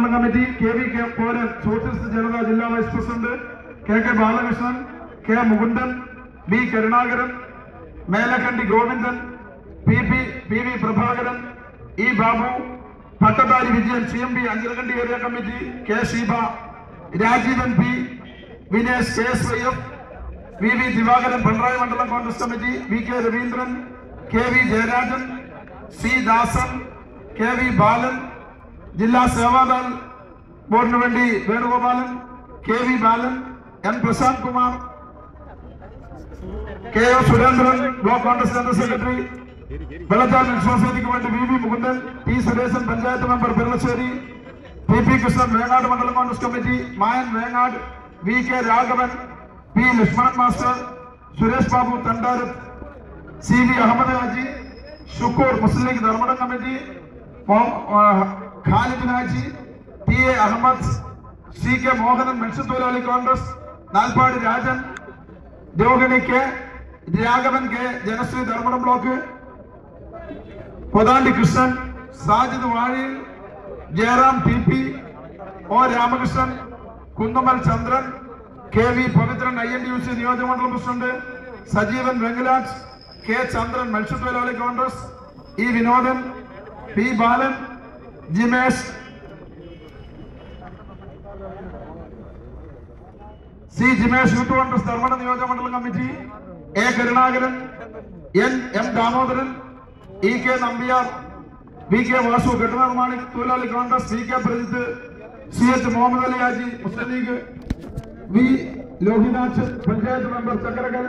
ധർമ്മട committee K Poran socialist Janata ജില്ലാ vice president K Balakrishnan, K Mukundan, B Karunakaran, Melakkandi Govindan, P V Prabhakaran, E Babu, Pattathari Vijayan, CMB Anjarakandy area committee, K Sheeba, Rajeevan പി, Vinesh KSYF, VV Divakaran Pinarayi മണ്ഡലം Congress committee, VK Raveendran, KV Jayarajan, C Dasan, KV Balan, ജില്ലാ സേവാദൾ ബോർഡിന് വേണ്ടി Venugopalan, KV Balan, N Prashanth Kumar, KO Surendran, block Congress general secretary, Vellachal സൊസൈറ്റിക്ക് വേണ്ടി VV Mukundan, T Sureshan panchayat member Peralassery, PP Krishnan Vengad മണ്ഡലം Congress committee, Mayan Vengad, VK Raghavan, P Lakshmanan master, Suresh Babu Thandarath, CV Ahammed Haji, Shukkur Muslim League Dharmadam committee, Khalid Haji, PA Ahammed, CK Mohanan മത്സ്യത്തൊഴിലാളി Congress, Nalpad Rajan, Rohini K, Raghavan K Janashree Dharmadam block, Pothandi Krishnan, Sajid Vazhiyil, Jayaram TP, O Ramakrishnan, Kunnummal Chandran, KV Pavithran INTUC നിയോജകമണ്ഡലം president, Sajeevan Venkalaj, K Chandran മത്സ്യത്തൊഴിലാളി Congress, E Vinodan, P ബാലൻ, Jimesh, C Jimesh youth Congress Dharmadam നിയോജകമണ്ഡലം committee, A Karunakaran, M Damodaran, EK Nambiar, VK Vasu ഘടനാനിർമ്മാണി തൊഴിലാളി Congress, VK Prajith, CH Muhammad Ali Haji Muslim League, V Lohinath panchayat member ചക്കരകൽ,